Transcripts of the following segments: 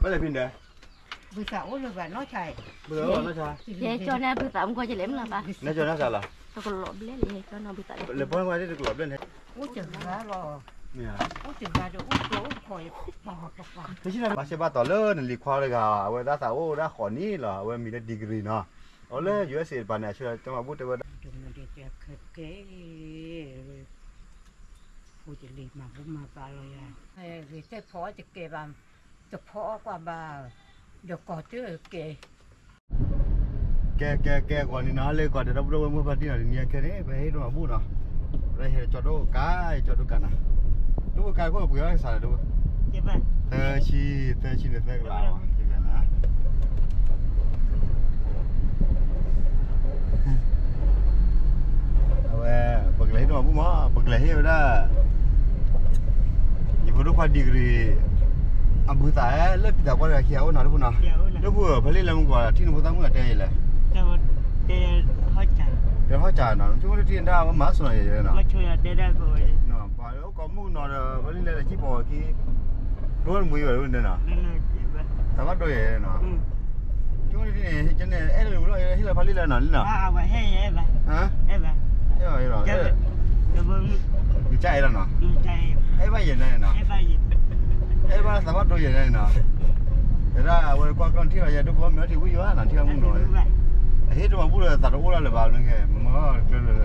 Bây giờ pin đấy. Bữa sau rồi bà nói chạy. Bữa nó sao? Vậy cho nên bữa tạm qua cho lẻm là bà. Nó cho nó sao là? Tôi còn lộn lên thì cho nó bữa tạm. Lấy bó ngoài đi được lọp lên hết. Ủa chừng ra rồi. Nè. Ủa chừng ra rồi ủa chỗ khỏi bỏ. Thế chứ là bà sẽ ba tỏ lớn lì khoa đây cả. Vậy đã sao ô đã khỏi ní là vậy mình đã degree nó. Ở lên US bà này chưa cho mà bút đây. Chừng là để kế phụ chỉ lì mà cũng mà bà rồi à. Vì thế phó chỉ kề bàจะพอกว่าบ่าเดี๋ยวก่อเจอเกก่อนนี่นะเลยก่อนเดี๋ยวเราเมื่อวันที่ไหนเนี่ยแค่นี้ไปให้ดูมาบู้เนาะไปเห็นจอดดูกายจอดดูกันนะดูกายก็เบื่อสารดูใช่ป่ะเตชีเนี่ยเตกลาวใช่ไหมนะเอาไว้ปกเลยดูมาบู้มาปกเลยให้ได้ยี่ปุ่นดูความดีกรีAbu saya lebih tak boleh kiau nak pun nak. Dia buat balik lama gua,ที่นู่นตั้งมือเตยเลย. แต่ว่าเตยเขาจ่าย เดี๋ยวเขาจ่ายนะช่วงที่ได้มาส่วนใหญ่นะ. มาช่วยได้ก็เลย. เนาะไปแล้วก็มุ่งนอนบริเลยที่บอกที่รู้มืออยู่เลยนะ. นั่นเลยจีบ. แต่ว่าด้วยเนาะ. ช่วงที่นี่จะเนี่ยรู้เลยที่เราบริเลยนะนี่นะ. เอาไว้ให้เอ๊ะฮะเอ๊ะเอ้ยเหรอ. เดี๋ยวมึง ดีใจแล้วเนาะ. ดีใจ. ไอ้บ้าอย่างนั้นเนาะ. ไอ้บ้าอย่างไอ้บ้าสามารถด้วยอย่างนั้นเนาะ. แต่ถ้าวันก่อนที่เราจะดูว่ามีที่วิ่งว่าหนังที่เรามุ่งหน่อยเฮ้ยตัวมันพูดเลยตัดโอ้ละเลยบ้างนึงแค่มันก็เลย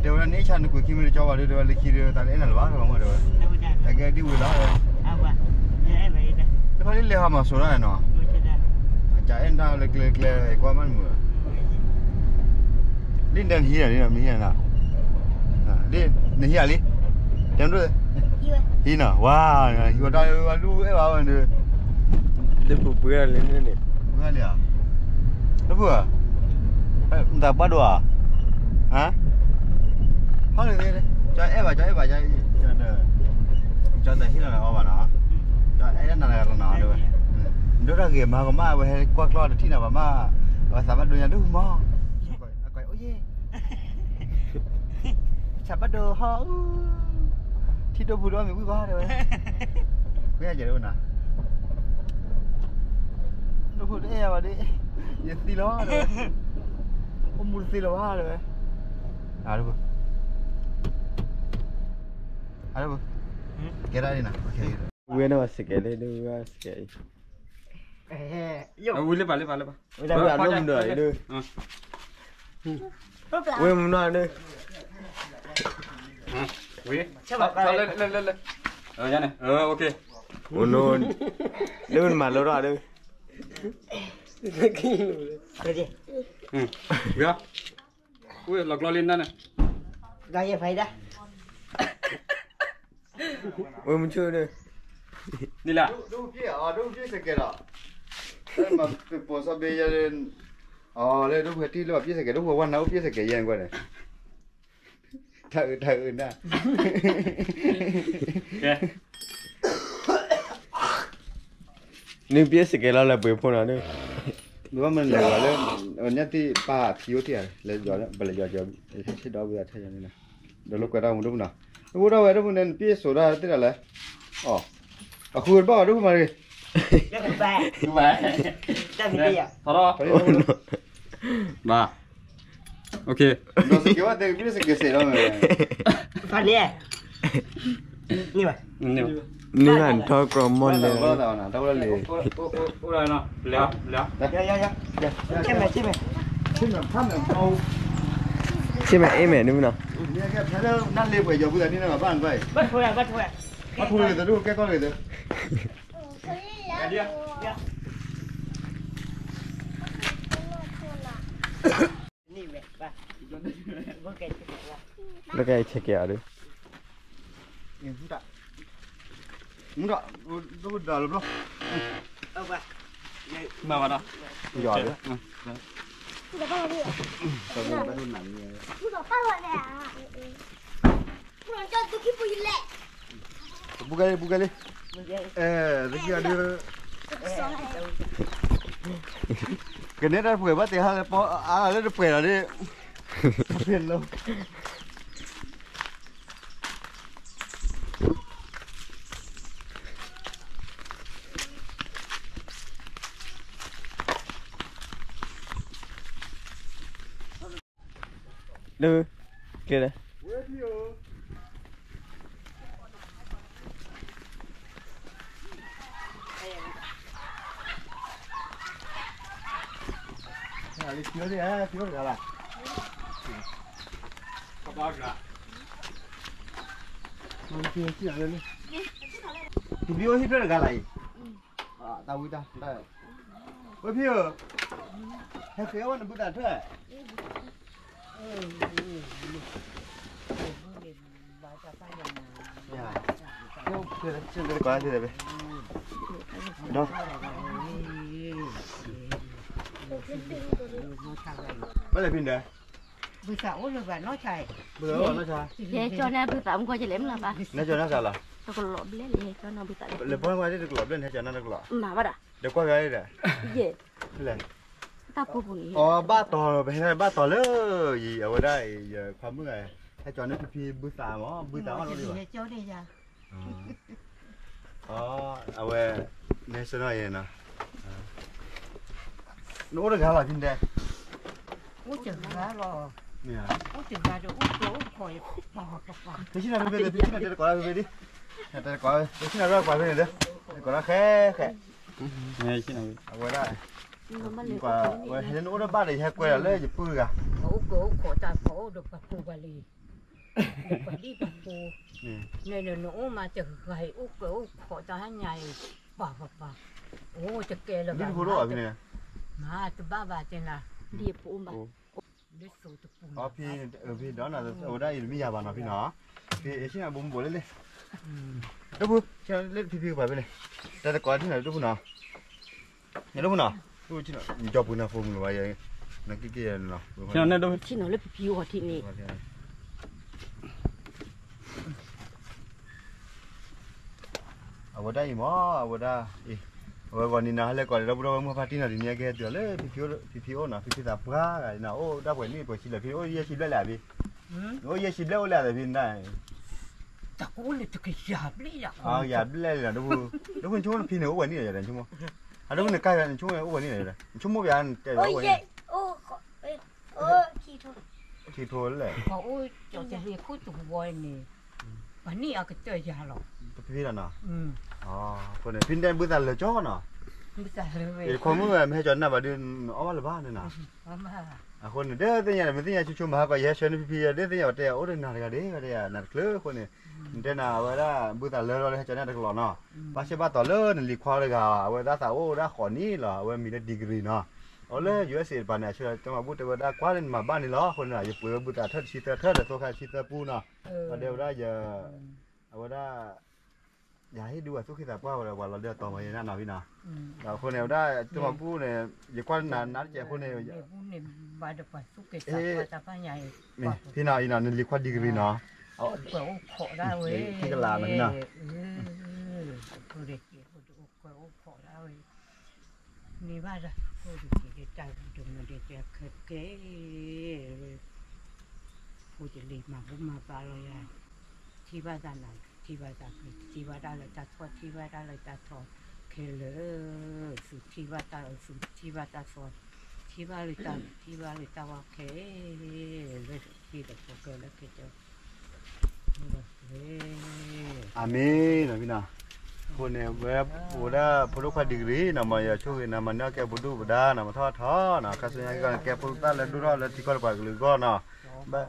เดี๋ยววันนี้ฉันคุยคิดไม่ได้จอบอะไรเดี๋ยวเลยคิดแต่เอ็นอะไรบ้างเราไม่รู้แต่แกที่วิ่งแล้วเอาวะเอ๊ะไปเลยแล้วพอที่เลี้ยงมาสุดแล้วเนาะจะเอ็นดาวเล็กๆเลยกว่ามันมือลิ้นเดินเฮียนี่นะมีเฮียนะลิ้นนี่เฮียลิเต็มด้วยฮีน่ะว้าวฮีว่าได้ว่าดูไอ้บ้ามันดูเด็กผู้เบื่อเลยนี่เบื่อเลยอ่ะแล้วเบื่อแต่บ้าดัวฮะเขาเลยเนี่ยจะเอ๊ะบ่จะแต่ที่เราเอาบ้านะจะไอ้นั่นอะไรกันนะด้วยเดี๋ยวเราเกี่ยมาก็มาไปให้กว้างๆที่ไหนมาว่าสามารถดูอย่างดูมั้งก่อยโอ้ยฉันมาดูฮะที่ดูบุรุษมีวิ่งว่าเลยไม่ใช่เดี๋ยวนะดูบุรุษเอ๊ะวะดิยันตีล้อเลยผมมุดตีล้อเลยดูบุแกได้นะโอเคเว้ยน่าสเกลเลยดูว่าสเกลวุ้ยเล่นไปเว้ยนุ่มเดือดดูเว้ยมันน่าดูเว้ยชอบเล่นยันเนี่ยโอเคโอ้โน่นเล่นมาแล้วรอดูไปดิเว้ยอุ้ยหลอกล้อเล่นนั่นน่ะได้ยังไงได้เว้ยมันช่วยดูนี่แหละดูพี่สเกลอ่ะแล้วมาเป็นโพสต์เบียร์เล่นเลยดูพี่แล้วพี่สเกลดูวันนั้นพี่สเกลยังกว่าเนี่ยถ้าอื่นนะนี่พี่สเกลเราเลยไปพูดนะนี่หรือว่ามันเหลือเลยวันนี้ที่ป้าคิวที่อะไรเลยย้อนไปเลยย้อนใช่ดาวเวลาใช่ยังไงนะเดี๋ยวลูกก็ได้มาดูนะดูเราไว้ดูมันเนี่ยพี่สุดาที่อะไรอ๋อคุณบ้าดูมาดิได้ไปได้ไปดิอ่ะพอมาโอเคเราสกิลว่าเด็กพี่สกิลเสร็จแล้วไหมฟันเนี่ยนี่วะนี่มันทอกรมอนเลยก็ได้นะแต่ว่าเลยพูดอะไรเนาะเลี้ยวใช่ไหมท่านเอาใช่ไหมเอ๊ะแม่นี่มันเนาะเนี่ยแค่แค่นั่นเรียบไปอยู่เพื่อนนี่นะบ้านไปบัดทัวเลยแต่ดูแค่ก็เลยแต่นี่แหละป่ะแล้วก็เช็คยาดูEnggak, udah loh bro. Apa? Mau mana? Giỏi đấy. Udah bawa dia. Udah bawa dia. Pronto tu kipu ile. Buka le. Lagi ada. Cái này đã phải bắt thì hai nó được phải là đi. Phiền luôn. Đâu? Kia đây. Đi thiếu đi á, thiếu được là. Có bao giờ? Nó thiếu chi rồi đi. Thì biếu hết được lại. Tao vui ta, đây. Ôi phiêu. Hay khéo nó bữa ta thế. Dạ. Chưa được có gì đây. Đâu? Bây giờ pin đây. Bây giờ ôi là nó chạy. Bây giờ nó sao? Vậy cho nên bữa tạm qua chỉ lém là ba. Nó cho nó sao là? Tôi còn lọt lên vậy cho nó bữa tạm. Lấy bao nhiêu được lọt lên hay cho nó được lọt? Mà bắt à? Được qua cái này. Vậy. Lên. Ta phụ phụ. Ba tò bên này ba tò lớn gì ở đây giờ khoa mới này. Hay cho nó phi bữa sáng mà bữa sáng nó đi vào. Cho đi ra. À về national vậy nè. Nó được là pin đây. Út chừng ra rồi. Nè. Út chừng ra rồi út chỗ khỏi bỏ. Thế chứ nào về đây, thế chứ nào để coi về đi. Để coi, thế chứ nào ra coi về đây. Coi nó khé khé. Nghe chứ nào. Ở đây. Quả về thế nó đã ba để hai quay là lấy chụp pư cả. Cổ khổ ta khổ được bạc phù vào lì. Được phải đi bạc phù. Này là nó mà chừng gầy út cổ khổ ta hai ngày bỏ. Ô chực kê là đi phố đó ở bên này. mà tụi ba trên là Đi phụ mà. đi số tụi phụ. Phi đó là ở đây bây giờ bà nói phi nó. Phi chứ nào bùng bổ lên đi. Đâu bu, cho lên phi vào bên này. Đây là có thế nào đâu bu nào. Nhà đâu bu nào. Đâu chứ nào, cho bu nào phun vào vậy. Nó cái kia nào. Chứ nó đâu. Chỉ nó lấy phiêu hoặc thị này. Ở đây mà ở đây. Ở còn đi nào lại còn đâu đâu mà phát triển là đi nhà kia được lấy phiếu nào phiếu tập ra cái nào ô đã quên đi quên chỉ là phiếu ô chỉ lấy lại đi. Ô chỉ lấy lại vì này. Tao cũng là tụi cái giáp lý à. Giáp lấy là đâu đâu chúng phiếu nữa quên đi rồi chúng mà. Đâu cái cái chúng mà quên đi rồi. Chúng mua về ăn cái Ôi quên. vậy. Thì thôi. Thì thôi lại. Ôi cho thì khối tụi voi nè. Và ní ở cái chơi già rồi. Phiếu là nào. Còn này phiếu đen bữa giờ là chó nào. Bây giờ về. Thì con mới hay cho nó vào đường ở là ba nữa nào.คนเด้อแต่เนี่ยมันเนี่ยชุมๆหาก็แย่ชนพี่ๆเด้อแต่เนี่ยแต่โอ้เด้อนาก็เด้ก็เด้น่ะเคลอคนนี่เด้อน่ะว่าได้บุตรเลอเลยจนน่ะตลอดเนาะปาเชบาตอเลอนี่ลิควาเลยก็ว่าได้ซาโอ้ได้ขอนี่ล่ะว่ามีได้ดีกรีเนาะเอาเลย USA ปานเนี่ยช่วยจะมาบุตรว่าได้กว่าเล่นมาบ้านนี่ล่ะคนน่ะอย่าเปื้อบุตรทัดชิตทัดโซคาชิตปูเนาะว่าเดี๋ยวได้อย่าว่าได้อย่าให้ดูสุขิตาป้าว่าเราเดือดต่อมาอย่างนั้นนะพี่นะเราคนเนี่ยได้จะมาพูดเนี่ยอย่ากว่านั้นเจ้าคนเนี่ย นี่บาดปะสุกตาตาป้าใหญ่ พี่นาอีน่ะนี่ลิควาดีกรีเนาะ เอาเปิดขอได้เว้ยดูดิเปิดขอได้เว้ยนี่ว่าจะดูดิใจดูมันเด็กเก๋พูดจะรีบมาบุมาปลาเลยที่บ้านด้านไหนที่บ้านด้านที่บ้านด้านเลยตาทอดที่บ้านด้านเลยตาทอดเคเลยสุดที่บ้านตาสุดที่บ้านตาทอดที่บ้านเลยตาว่าเคเลยที่เด็กพวกเกิดแล้วเจ้าอาเมนพี่นาคนเนี่ยแบบบูดาพุทธดีกรีนะมาอย่าช่วยนะมันเนี่ยแกบุดูบูดานะมาทอดท้อนะข้าศึกยังแกพุทธแล้วดูรอแล้วที่ก็ไปกลือก็นะแบบ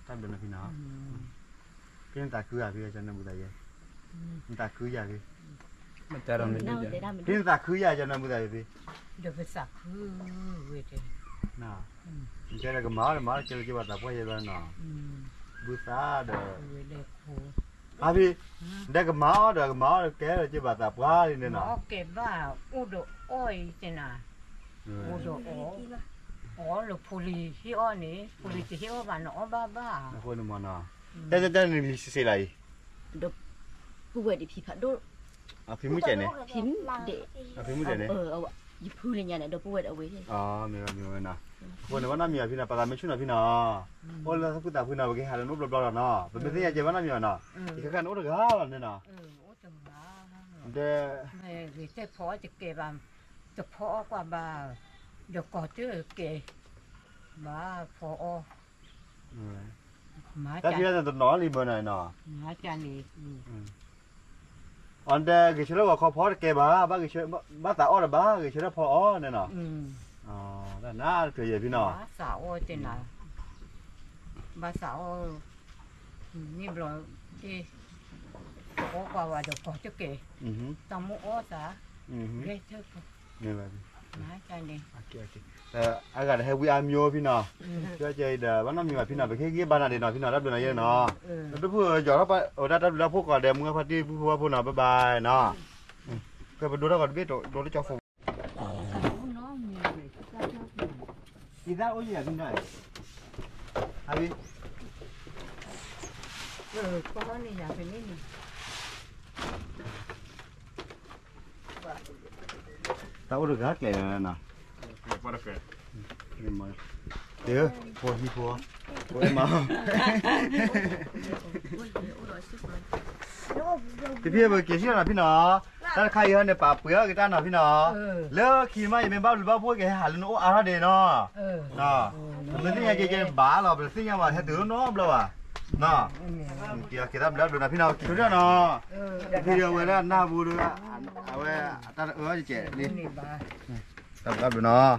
ท่านเป็นพี่นาพี่ตาคืออะไรพี่อาจารย์นบุตรยังตาคืออะไร Mà chờ mình đi.พี่ตาคืออะไรอาจารย์นบุตรยังพี่ เดี๋ยวไปสักคือเวที น่ะเจ้าก็มาเจ้าจะว่าตาพ่อจะว่าน่ะบุษาเด้อ เวทีครู พี่ได้ก็มาเด้อก็มาแกจะว่าตาพ่อนี่น่ะ อ๋อเก็บว่าอุดอ้อยจ้ะนะอุดอ๋อหรือพูลีที่อ้อนี่พูลีที่อ้อบ้านอ๋อบ้า คนนึงมันน่ะแต่นี่มีสิอะไร Đợt phụ về đi phí phạt đốt. พี่มุ้ยเจ๋เนี่ย Phím để. พี่มุ้ยเจ๋เนี่ย Dịp phụ lên nhà này đợt phụ về ở với thế. มีน่ะคนว่าน้ามีพี่น่ะปะตาไม่ชุน่ะพี่น่ะโอ้แล้วกูตาพี่น่ะบ่แกหาแล้วนุบๆๆน่ะเป็นสิอย่าเจ็บว่าน้ามีน่ะอีกกันโอ้ดะกาล่ะเนี่ยน่ะ โอ้จังหวะ เด้อ vì thế phó thì kể bà tập phó qua bà được có chứ kể bà phó má ถ้า cha พี่จะตัวน้อรีบหน่อยเนาะ má cha này อันเดอกิเชลว่าเขาพอเก็บบ้ากิเชลบ้าตาอ้อบ้ากิเชลพออ้อเนี่ยเนาะอ๋อแล้วน่าเกลียดพี่น้อง bà xảo thế nào bà xảo như rồi đi có qua và được có chứ kể อือฮึ tao mua ó ta อือฮึ ghê thế นี่แหละ má cha này โอเคอากาศให้วิอามิโอพี่น้องเชื่อใจเด้อบ้านน้ำมีมาพี่น้องไปแค่กี้บ้านน่ะเด้อพี่น้องรับดูหน่อยเนาะแล้วพูดจ่อแล้วไปโอ้รับพูดก่อนเดี๋ยวมึงพอดีพูดเนาะบ๊ายบายเนาะก็ไปดูแล้วก่อนพี่โดนจ่อฝน nó nhiều rồi อีซ่าโอ้ยอย่าพี่น้องฮะพี่ có này nhà phải nên này ตาโอ้ยก็แก่แล้วเนาะ Vad är det för? เดี๋ยวพอพี่พอโอ้ยมาพี่เบอร์กี่ชิ้นนะพี่น้องถ้าใครเห็นในป่าเปลือกกี่ต้นนะพี่น้องแล้วขี่มาอย่างเป็นบ้าหรือบ้าพวกแกหาลูกโอ้อาเดนเนาะเนาะมันนี่ยังแกบ้าหรอเป็นสิ่งยังว่าให้ตื่นน้องเปล่าวะเนาะเกี่ยวกับแล้วดูนะพี่น้องดูด้วยเนาะพี่เดียวเวลาหน้าบูดูเอาไว้ตาเออจะเจ๋นี่ này bà รับดูเนาะ